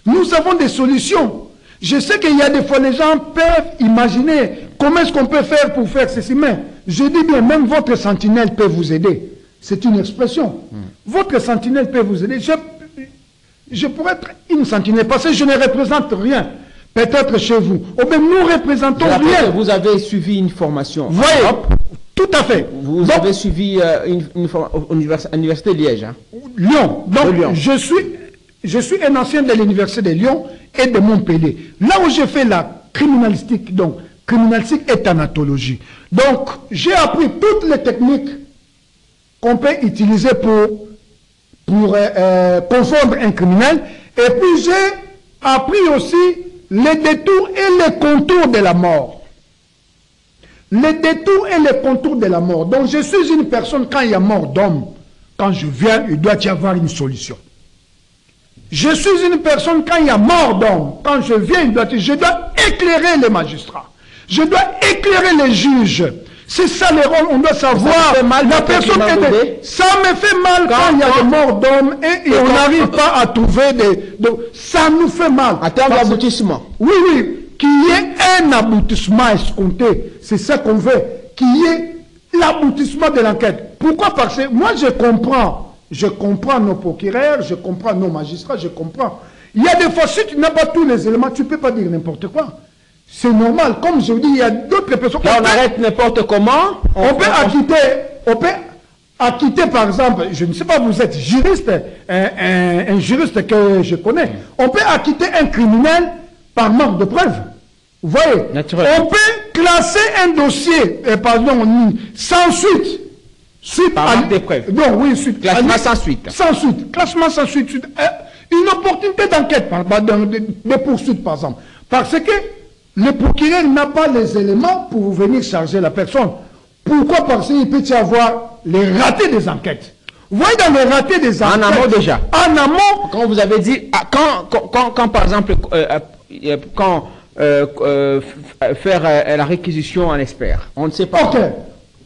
Nous avons des solutions. Je sais qu'il y a des fois, les gens peuvent imaginer comment est-ce qu'on peut faire pour faire ceci. Mais je dis bien, même votre sentinelle peut vous aider. C'est une expression. Votre sentinelle peut vous aider. Je pourrais être une sentinelle parce que je ne représente rien. Peut-être chez vous. Ou bien nous représentons rien. Vous avez suivi une formation. Voyez. Tout à fait. Vous avez suivi une formation à l'université de Liège. Hein? Lyon. Donc, Lyon. Je suis un ancien de l'université de Lyon et de Montpellier. Là où j'ai fait la criminalistique, donc, criminalistique et thanatologie. Donc, j'ai appris toutes les techniques qu'on peut utiliser pour confondre un criminel. Et puis, j'ai appris aussi les détours et les contours de la mort. Les détours et les contours de la mort. Donc je suis une personne, quand il y a mort d'homme, quand je viens, il doit y avoir une solution. Je suis une personne, quand il y a mort d'homme, quand je viens, je dois éclairer les magistrats. Je dois éclairer les juges. C'est ça le rôle, on doit savoir. La personne ça me fait mal quand il y a des morts d'hommes et on n'arrive pas à trouver ça nous fait mal. En termes d'aboutissement. Oui. Qu'il y ait un aboutissement escompté, c'est ça qu'on veut, qu'il y ait l'aboutissement de l'enquête. Pourquoi? Parce que moi je comprends nos procureurs, je comprends nos magistrats, je comprends. Il y a des fois, si tu n'as pas tous les éléments, tu ne peux pas dire n'importe quoi. C'est normal, comme je vous dis, il y a d'autres personnes. Là, on arrête n'importe comment. On peut acquitter, par exemple, je ne sais pas, vous êtes juriste, un juriste que je connais, on peut acquitter un criminel par manque de preuves. Vous voyez, on peut classer un dossier, sans suite. Suite par manque de preuves. Non, oui, suite. Classement sans suite. Sans suite. Classement sans suite. Une opportunité d'enquête, de poursuite, par exemple. Parce que le procureur n'a pas les éléments pour venir charger la personne. Pourquoi? Parce qu'il peut y avoir les ratés des enquêtes. Vous voyez, dans les ratés des enquêtes... En amont déjà. En amont... Quand vous avez dit... Quand par exemple... faire la réquisition en expert. On ne sait pas. Ok.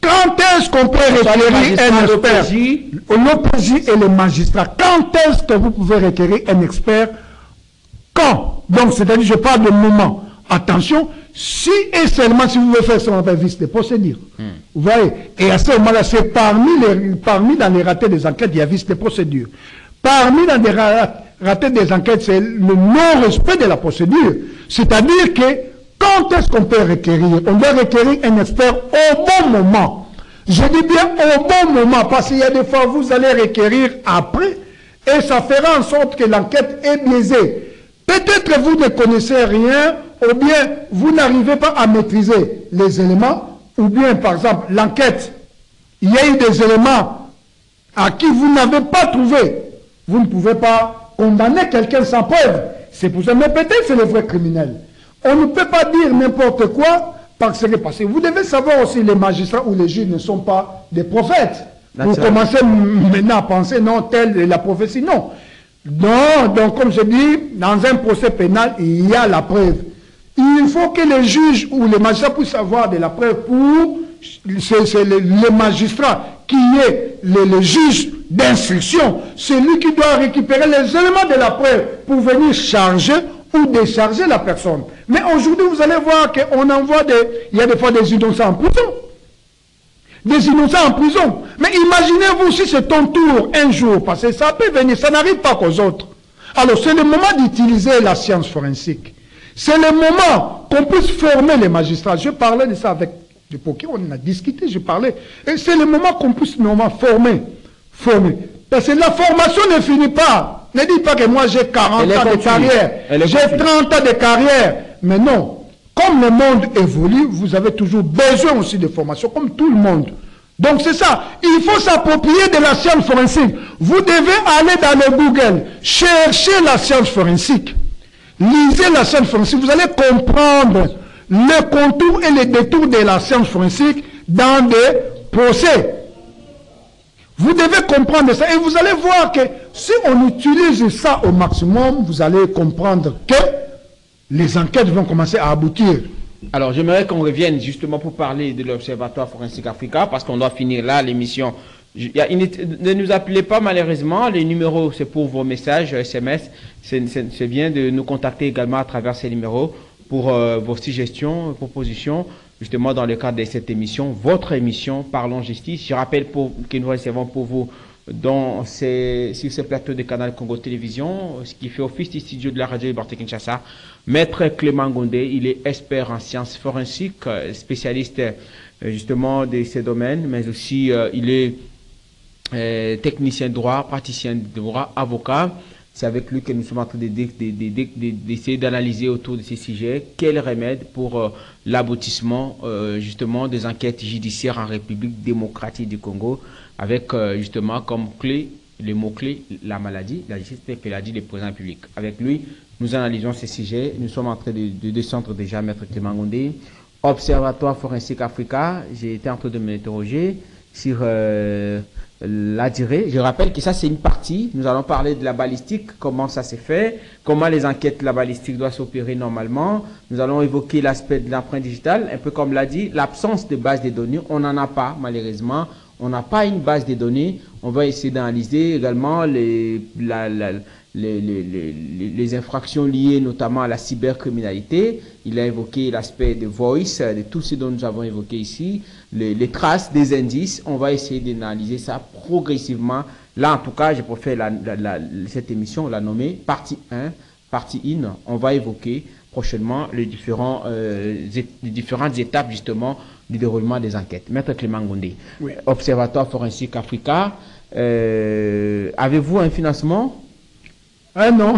Quand est-ce qu'on peut requérir un expert? L'OPJ et les magistrats. Quand est-ce que vous pouvez requérir un expert? Quand? Donc, c'est-à-dire, je parle de moment. Attention, si et seulement si vous voulez faire ce qu'on appelle vice de procédure. Vous voyez? Et à ce moment-là, c'est parmi dans les ratés des enquêtes, il y a vice de procédure. Parmi dans les ratés des enquêtes, c'est le non-respect de la procédure. C'est-à-dire que quand est-ce qu'on peut requérir? On doit requérir un expert au bon moment. Je dis bien au bon moment, parce qu'il y a des fois, vous allez requérir après, et ça fera en sorte que l'enquête est biaisée. Peut-être vous ne connaissez rien, ou bien vous n'arrivez pas à maîtriser les éléments, ou bien, par exemple, l'enquête, il y a eu des éléments à qui vous n'avez pas trouvé. Vous ne pouvez pas condamner quelqu'un sans preuve. C'est pour ça, mais peut-être c'est le vrai criminel. On ne peut pas dire n'importe quoi parce que vous devez savoir aussi les magistrats ou les juges ne sont pas des prophètes. Vous commencez maintenant à penser non, telle est la prophétie. Non. Non, donc comme je dis, dans un procès pénal, il y a la preuve. Il faut que les juges ou les magistrats puissent avoir de la preuve pour... C'est le magistrat qui est le juge d'instruction. C'est lui qui doit récupérer les éléments de la preuve pour venir charger ou décharger la personne. Mais aujourd'hui, vous allez voir qu'on envoie il y a des fois des innocents en prison. Des innocents en prison. Mais imaginez-vous si c'est ton tour un jour, parce que ça peut venir, ça n'arrive pas qu'aux autres. Alors c'est le moment d'utiliser la science forensique. C'est le moment qu'on puisse former les magistrats. Je parlais de ça avec du poker, on a discuté, je parlais. Et c'est le moment qu'on puisse normalement former. Parce que la formation ne finit pas. Ne dites pas que moi j'ai 40 ans de carrière, j'ai 30 ans de carrière. Mais non, comme le monde évolue, vous avez toujours besoin aussi de formation, comme tout le monde. Donc c'est ça, il faut s'approprier de la science forensique. Vous devez aller dans le Google, chercher la science forensique. Lisez la science forensique, vous allez comprendre le contour et les détours de la science forensique dans des procès. Vous devez comprendre ça et vous allez voir que si on utilise ça au maximum, vous allez comprendre que les enquêtes vont commencer à aboutir. Alors, j'aimerais qu'on revienne justement pour parler de l'Observatoire Forensique Africa, parce qu'on doit finir là l'émission. Ne nous appelez pas malheureusement, les numéros c'est pour vos messages SMS, c'est bien de nous contacter également à travers ces numéros pour vos suggestions, propositions, justement dans le cadre de cette émission, votre émission Parlons Justice. Je rappelle que nous recevons pour vous sur ce plateau de Canal Congo Télévision, ce qui fait office du studio de la radio Liberté Kinshasa, Maître Clément Gondé. Il est expert en sciences forensiques, spécialiste justement de ces domaines, mais aussi il est technicien de droit, praticien de droit, avocat. C'est avec lui que nous sommes en train d'essayer d'analyser autour de ces sujets quels remèdes pour l'aboutissement justement des enquêtes judiciaires en République démocratique du Congo, avec justement comme clé, les mots-clés, la maladie, la justice, que l'a dit le président public. Avec lui, nous analysons ces sujets. Nous sommes en train de descendre déjà, Maître Clément Gondé. Observatoire Forensique Africa, j'ai été en train de m'interroger sur la durée. Je rappelle que ça, c'est une partie. Nous allons parler de la balistique, comment ça s'est fait, comment les enquêtes de la balistique doivent s'opérer normalement. Nous allons évoquer l'aspect de l'empreinte digitale, un peu comme l'a dit, l'absence de base de données. On n'en a pas, malheureusement. On n'a pas une base de données. On va essayer d'analyser également les infractions liées notamment à la cybercriminalité. Il a évoqué l'aspect de Voice, de tout ce dont nous avons évoqué ici, les traces des indices. On va essayer d'analyser ça progressivement. Là, en tout cas, je préfère cette émission la nommer partie 1, partie 1. On va évoquer prochainement les différentes étapes justement du déroulement des enquêtes. Maître Clément Ngondé, oui. Observatoire Forensique Africa, avez-vous un financement? Non,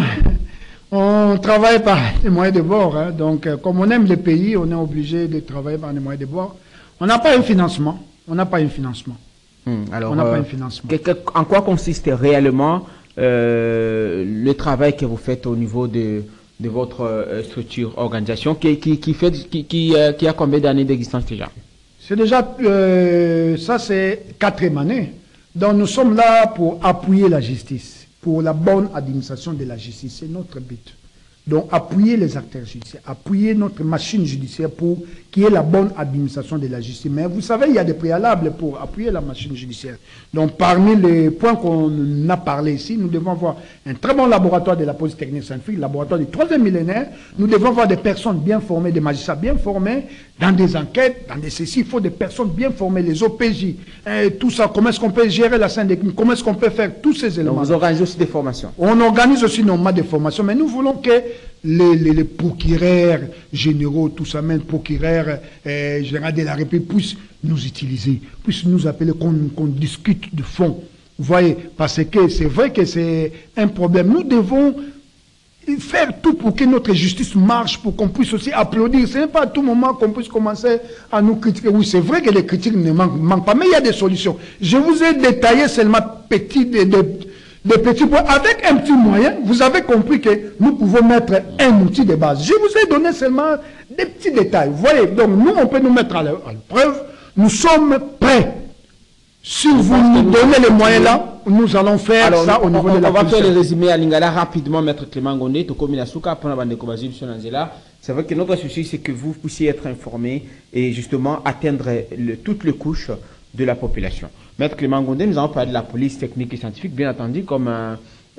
on travaille par les moyens de bord. Hein. Donc, comme on aime le pays, on est obligé de travailler par les moyens de bord. On n'a pas un financement. Alors, on n'a pas un financement. En quoi consiste réellement le travail que vous faites au niveau de votre structure, organisation, qui a combien d'années d'existence déjà? C'est déjà, ça c'est 4e année. Donc nous sommes là pour appuyer la justice, pour la bonne administration de la justice. C'est notre but. Donc appuyer les acteurs judiciaires, appuyer notre machine judiciaire pour qu'il y ait la bonne administration de la justice. Mais vous savez, il y a des préalables pour appuyer la machine judiciaire. Donc parmi les points qu'on a parlé ici, nous devons avoir un très bon laboratoire de la police technique scientifique, laboratoire du 3e millénaire. Nous devons avoir des personnes bien formées, des magistrats bien formés dans des enquêtes, dans des ceci. Il faut des personnes bien formées, les OPJ, tout ça. Comment est-ce qu'on peut gérer la scène de crime? Comment est-ce qu'on peut faire tous ces éléments? Donc vous organisez aussi des formations? On organise aussi normalement des formations, mais nous voulons que les procureurs généraux, tout ça, même procureurs généraux de la République puissent nous utiliser, puissent nous appeler, qu'on discute de fond. Vous voyez, parce que c'est vrai que c'est un problème. Nous devons faire tout pour que notre justice marche, pour qu'on puisse aussi applaudir. Ce n'est pas à tout moment qu'on puisse commencer à nous critiquer. Oui, c'est vrai que les critiques ne manquent pas, mais il y a des solutions. Je vous ai détaillé seulement des petits points. Avec un petit moyen, vous avez compris que nous pouvons mettre un outil de base. Je vous ai donné seulement des petits détails. Vous voyez, donc nous, on peut nous mettre à l'épreuve. Nous sommes prêts. Si vous nous donnez les moyens là, nous allons faire ça au niveau de la police. On va faire le résumé à Lingala rapidement, Maître Clément Ngondé, c'est vrai que notre souci, c'est que vous puissiez être informés et justement atteindre toutes les couches de la population. Maître Clément Ngondé, nous allons parler de la police technique et scientifique, bien entendu, comme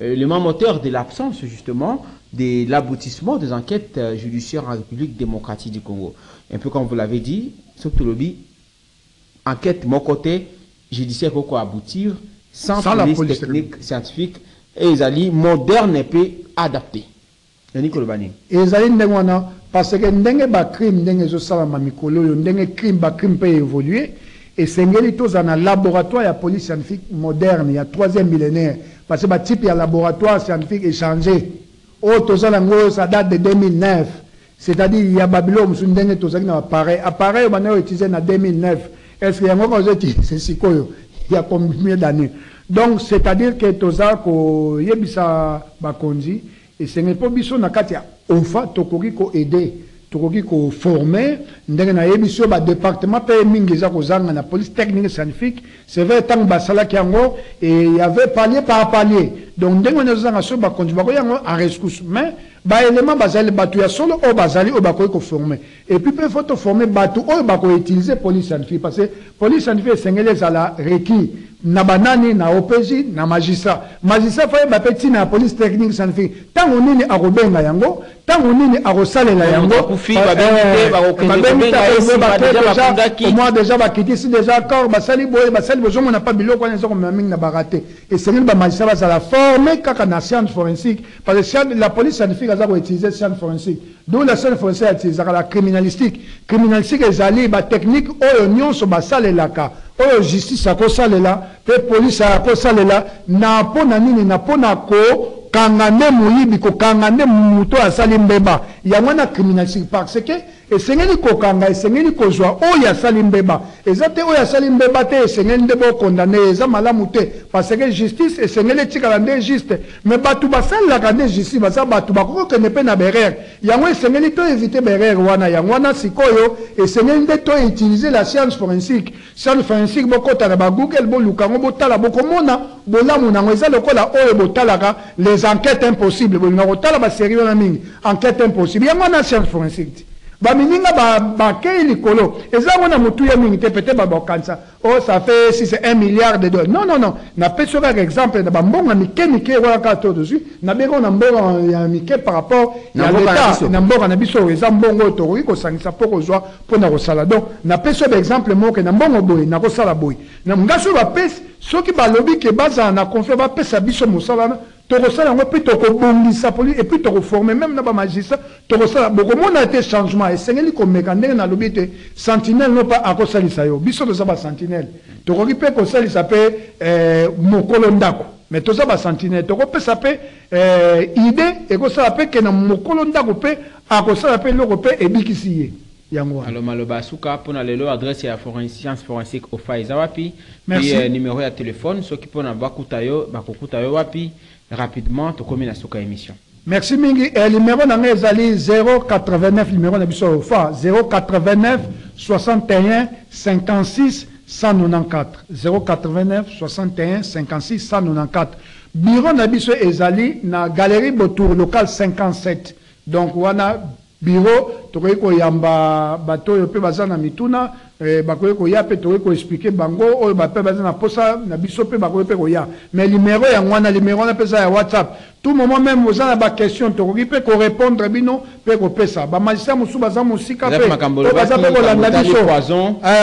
l'élément moteur de l'absence, justement, de l'aboutissement des enquêtes judiciaires en République démocratique du Congo. Un peu comme vous l'avez dit, surtout le enquête, mon côté, judiciaire pour aboutir, sans la police technique scientifique, et ils allaient moderne et peu adapté. Et ils allaient parce que ndenge ba crime ndenge zo sala mamikolo ndenge crime ba crime peut évoluer. Et c'est un laboratoire de police scientifique moderne, il y a 3e millénaire. Parce que le type de laboratoire scientifique est changé. Ça date de 2009. C'est-à-dire qu'il y a Babylone, il y a appareil. Appareil, on a utilisé en 2009. Est-ce qu'il y a encore c'est il y a combien d'années? Donc, c'est-à-dire que Toza, ko yebisa bakonzi, et ce n'est pas biso nakatia. Ofa, tokori ko aider. Tokoki ko former ndenge na yebiso ba département pe mingi za kozanga na police technique scientifique c'est vrai tant basala kiango et il y avait palier par palier donc ndenge na zanga so ba konji ba ko yango en rescousse mais ba élément bazali batu ya solo o bazali o ba ko former et puis peut faut former batu o ba ko utiliser police scientifique parce que police scientifique sengele za la requis na banani na OPJ na magistrat fa ba petit na police technique scientifique tant on nini akobenga yango tant on nini akosalela yango moi déjà bakiti ici déjà corps basali besoin on n'a pas biloko on est comme mingi na baraté et c'est ba magistrat ça la former kaka na science forensique parce que la police scientifique a utiliser science forensique d'où la science forensique utilise la criminalistique ezali ba technique oyo nyonso basalelaka oyo justice akosalela pe police akosalela na pona nini na pona ko kangane muyibi ko kangane muto asali mbeba ya mwana criminalistique parce que esengeli ko kanga esengeli ko zwa oyo asali mbeba ezate oyo asali mbeba te esengeli ndebo condamner eza malamu te parce que justice esengeli tikala nde juste mais batu basala ka nde justice basa batu bakoko kene pe na berere yango esengeli to éviter berere wana yango wana sikoyo esengeli nde to utiliser la science forensique bokota na ba Google bo lukango botala bokomona bolamu nango eza lokola oyo botalaka les enquêtes impossibles bolinga kotala ba série wana mingi enquête impossible yango na science forensique bamininga bakei likolo ezango na mutu ya mingi te peut-être babokanisa oh ça fait si c'est 1 milliard de dollars non na peso par exemple na bambonga mike wala ka to dessus na beko na mbonga ya mike par rapport ya l'état na mbonga na biso eza mbongo to ko sangisa poko zwa pona ko sala donc na peso exemple moko na mbongo boy na ko sala boy na ngaso ba pesi soki balobi ke baza na confiance ba pesa biso mosala tokosala yango mpe tokobongisa poli et puis tokoforme même na bamagistrat tokosala bokomona te changement esengeli komeka ndenge nalobi te sentinelle no mpa akosalisa yo biso toza basentinelle tokoki mpe kosalisa mpe mokolo ndako mais toza basentinelle tokopesa mpe idée ekosala mpe ke na mokolo ndako mpe akosala mpe eloko mpe ebikisi ye yango wana. Alors maloba suka pona lelo adresse ya science forensique ofa eza wapi puis numéro ya téléphone soki pona bakuta yo bakokuta yo wapi rapidement tokomi na suka émission. Merci mingi. Numéro na ezali 089 numéro na biso ofa 089 61 56 194 089 61 56 194. Bureau na biso ezali na Galerie Botour local 57. Donc wana bureau tokoki koyamba bato yo pe baza na mituna bakoki koya pe tokoki koexpliquer bango oyo bape baza na posa na biso pe bakoki pe koya mais numéro ya wana numéro na pesa ya WhatsApp tout moment même vous avez des questions tokoki pe ko répondre bino pe ko pesa ba magistrat musu baza musika pe baza pe ko landa biso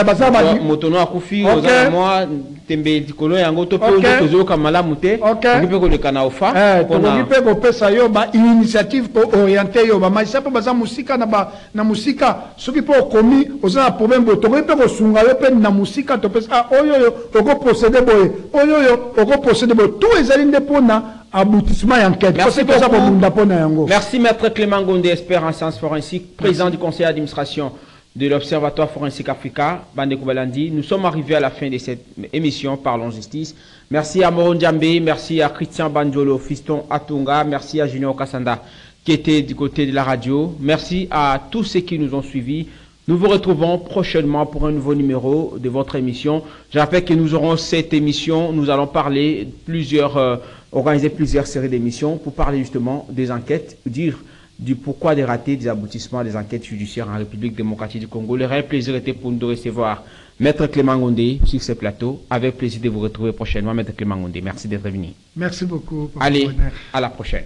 baza ba motono akufi oza moi tembe dikolo yango to pe tozo kamala mute tokoki pe ko le kana ofa tokoki pe ko pesa yo ba initiative ko orienter yo ba magistrat pe baza musika na musika soki pe komi oza na problème bo tokoki pe ko sunga yo pe na musika to pesa oyo oko procéder boye oyo oko procéder boye tout ezali ndepona aboutissement et enquête. Merci Maître Clément Gondé, expert en sciences forensiques, président du conseil d'administration de l'Observatoire forensique Africa, Bande Koubalandi. Nous sommes arrivés à la fin de cette émission Parlons Justice. Merci à Moron Djambé, merci à Christian Banjolo, Fiston Atunga, merci à Junior Kassanda qui était du côté de la radio. Merci à tous ceux qui nous ont suivis. Nous vous retrouvons prochainement pour un nouveau numéro de votre émission. Je rappelle que nous aurons cette émission, nous allons parler organiser plusieurs séries d'émissions pour parler justement des enquêtes, dire du pourquoi des ratés, des aboutissements des enquêtes judiciaires en République démocratique du Congo. Le réel plaisir était pour nous de recevoir Maître Clément Gondé sur ce plateau. Avec plaisir de vous retrouver prochainement, Maître Clément Gondé. Merci d'être venu. Merci beaucoup. Allez, à la prochaine.